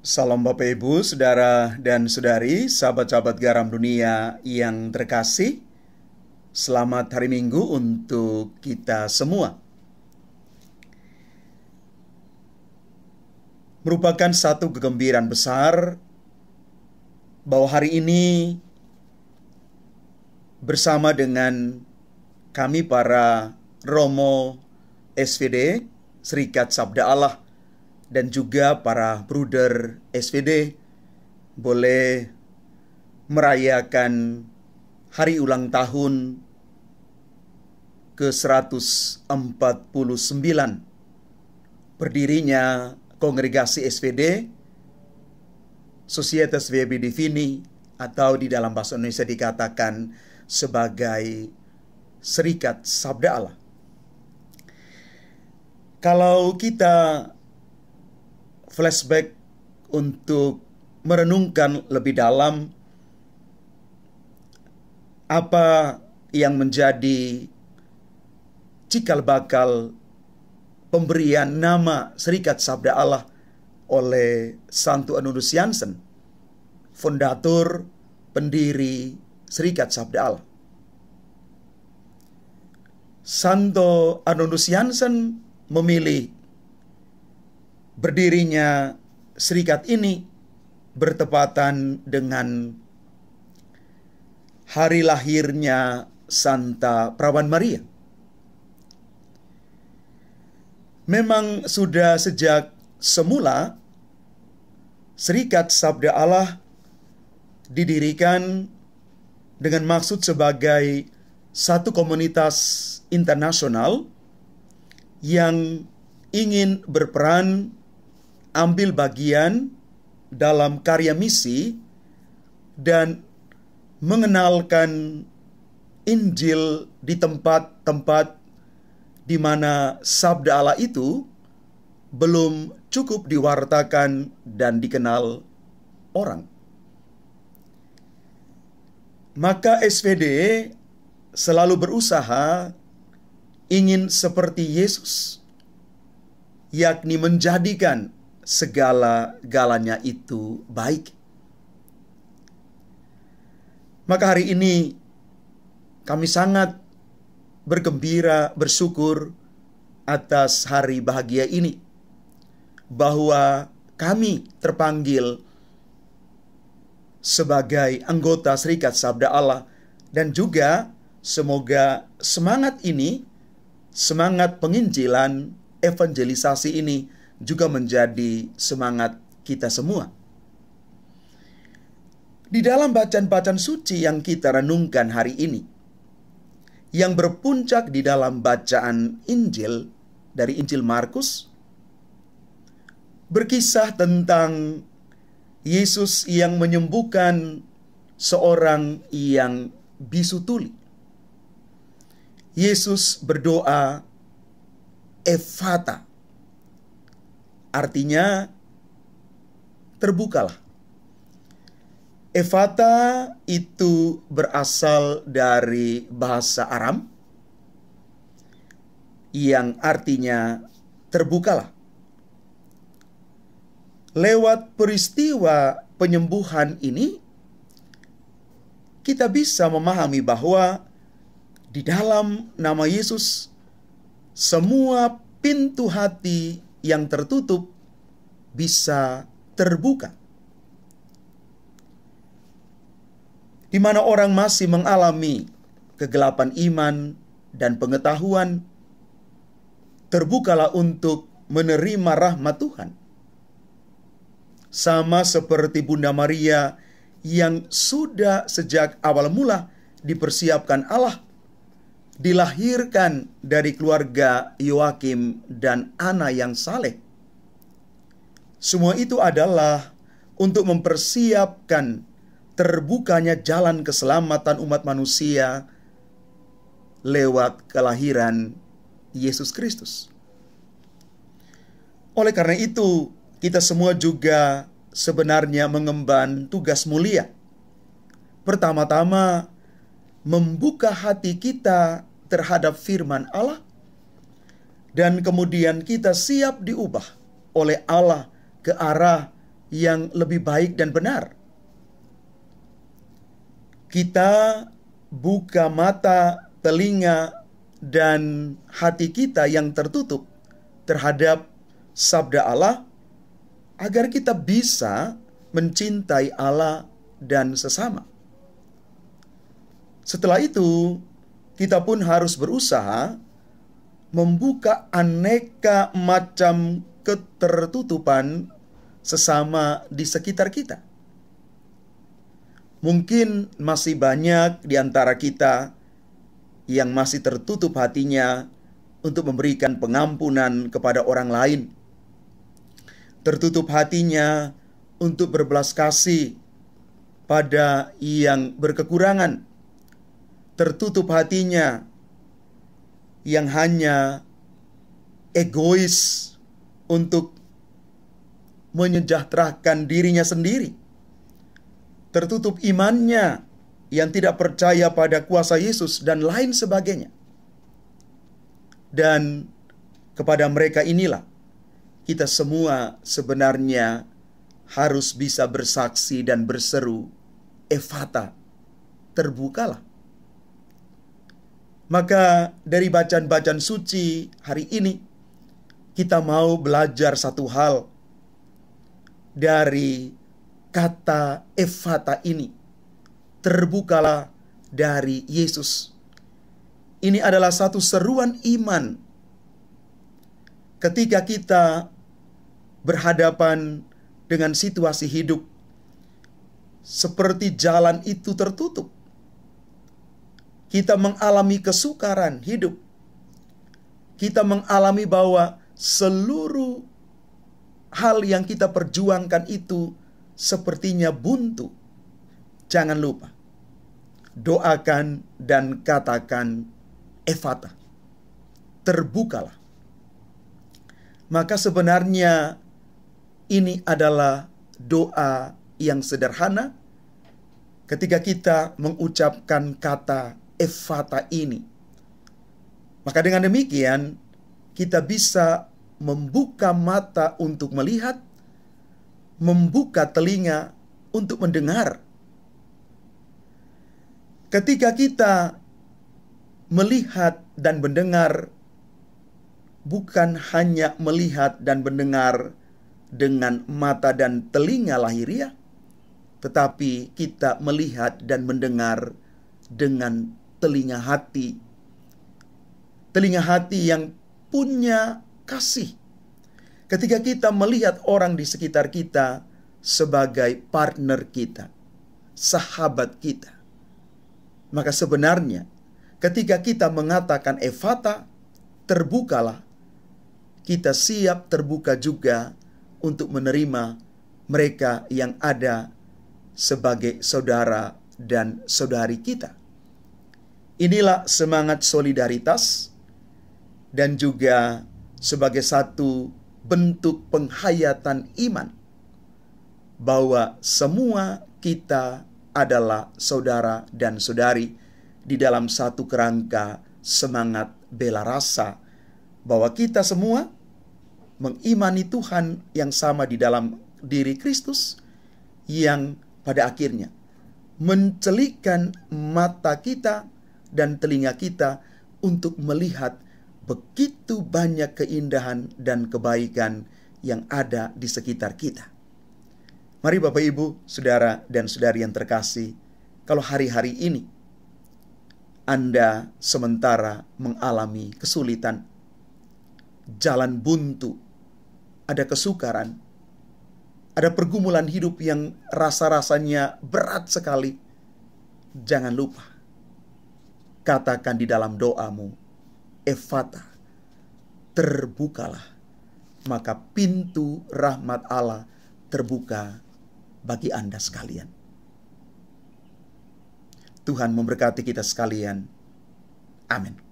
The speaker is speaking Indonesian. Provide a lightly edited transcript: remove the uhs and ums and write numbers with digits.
Salam Bapak Ibu, Saudara dan Saudari, sahabat-sahabat garam dunia yang terkasih. Selamat hari Minggu untuk kita semua. Merupakan satu kegembiraan besar bahwa hari ini bersama dengan kami para Romo SVD, Serikat Sabda Allah, dan juga para bruder SVD boleh merayakan hari ulang tahun ke-149 berdirinya Kongregasi SVD, Societas Verbi Divini, atau di dalam bahasa Indonesia dikatakan sebagai Serikat Sabda Allah. Kalau kita flashback untuk merenungkan lebih dalam apa yang menjadi cikal bakal pemberian nama Serikat Sabda Allah oleh Santo Anunus Jansen, fondator pendiri Serikat Sabda Allah. Santo Anunus Jansen memilih berdirinya serikat ini bertepatan dengan hari lahirnya Santa Perawan Maria. Memang sudah sejak semula Serikat Sabda Allah didirikan dengan maksud sebagai satu komunitas internasional yang ingin berperan ambil bagian dalam karya misi dan mengenalkan Injil di tempat-tempat di mana sabda Allah itu belum cukup diwartakan dan dikenal orang. Maka SVD selalu berusaha ingin seperti Yesus, yakni menjadikan segala-galanya itu baik. Maka hari ini kami sangat bergembira, bersyukur atas hari bahagia ini, bahwa kami terpanggil sebagai anggota Serikat Sabda Allah, dan juga semoga semangat ini, semangat penginjilan, evangelisasi ini juga menjadi semangat kita semua. Di dalam bacaan-bacaan suci yang kita renungkan hari ini, yang berpuncak di dalam bacaan Injil dari Injil Markus, berkisah tentang Yesus yang menyembuhkan seorang yang bisu tuli. Yesus berdoa, Efata, artinya terbukalah. Efata itu berasal dari bahasa Aram yang artinya terbukalah. Lewat peristiwa penyembuhan ini, kita bisa memahami bahwa di dalam nama Yesus, semua pintu hati yang tertutup bisa terbuka. Di mana orang masih mengalami kegelapan iman dan pengetahuan, terbukalah untuk menerima rahmat Tuhan. Sama seperti Bunda Maria yang sudah sejak awal mula dipersiapkan Allah, dilahirkan dari keluarga Yoakim dan Ana yang saleh. Semua itu adalah untuk mempersiapkan terbukanya jalan keselamatan umat manusia lewat kelahiran Yesus Kristus. Oleh karena itu, kita semua juga sebenarnya mengemban tugas mulia. Pertama-tama, membuka hati kita terhadap firman Allah, dan kemudian kita siap diubah oleh Allah ke arah yang lebih baik dan benar. Kita buka mata, telinga, dan hati kita yang tertutup terhadap sabda Allah, agar kita bisa mencintai Allah dan sesama. Setelah itu, kita pun harus berusaha membuka aneka macam ketertutupan sesama di sekitar kita. Mungkin masih banyak di antara kita yang masih tertutup hatinya untuk memberikan pengampunan kepada orang lain. Tertutup hatinya untuk berbelas kasih pada yang berkekurangan. Tertutup hatinya yang hanya egois untuk menyejahterakan dirinya sendiri. Tertutup imannya yang tidak percaya pada kuasa Yesus dan lain sebagainya. Dan kepada mereka inilah kita semua sebenarnya harus bisa bersaksi dan berseru, "Efata, terbukalah." Maka dari bacaan-bacaan suci hari ini, kita mau belajar satu hal dari kata efata ini. Terbukalah dari Yesus. Ini adalah satu seruan iman. Ketika kita berhadapan dengan situasi hidup seperti jalan itu tertutup, kita mengalami kesukaran hidup, kita mengalami bahwa seluruh hal yang kita perjuangkan itu sepertinya buntu. Jangan lupa, doakan dan katakan, "Efata, terbukalah." Maka sebenarnya ini adalah doa yang sederhana ketika kita mengucapkan kata efata ini. Maka dengan demikian kita bisa membuka mata untuk melihat, membuka telinga untuk mendengar. Ketika kita melihat dan mendengar, bukan hanya melihat dan mendengar dengan mata dan telinga lahiriah, tetapi kita melihat dan mendengar dengan telinga hati. Telinga hati yang punya kasih. Ketika kita melihat orang di sekitar kita sebagai partner kita, sahabat kita, maka sebenarnya ketika kita mengatakan efata, terbukalah, kita siap terbuka juga untuk menerima mereka yang ada sebagai saudara dan saudari kita. Inilah semangat solidaritas dan juga sebagai satu bentuk penghayatan iman bahwa semua kita adalah saudara dan saudari di dalam satu kerangka semangat bela rasa, bahwa kita semua mengimani Tuhan yang sama di dalam diri Kristus, yang pada akhirnya mencelikkan mata kita dan telinga kita untuk melihat begitu banyak keindahan dan kebaikan yang ada di sekitar kita. Mari Bapak Ibu, Saudara dan Saudari yang terkasih, kalau hari-hari ini Anda sementara mengalami kesulitan, jalan buntu, ada kesukaran, ada pergumulan hidup yang rasa-rasanya berat sekali, jangan lupa, katakan di dalam doamu, efata, terbukalah, maka pintu rahmat Allah terbuka bagi Anda sekalian. Tuhan memberkati kita sekalian. Amin.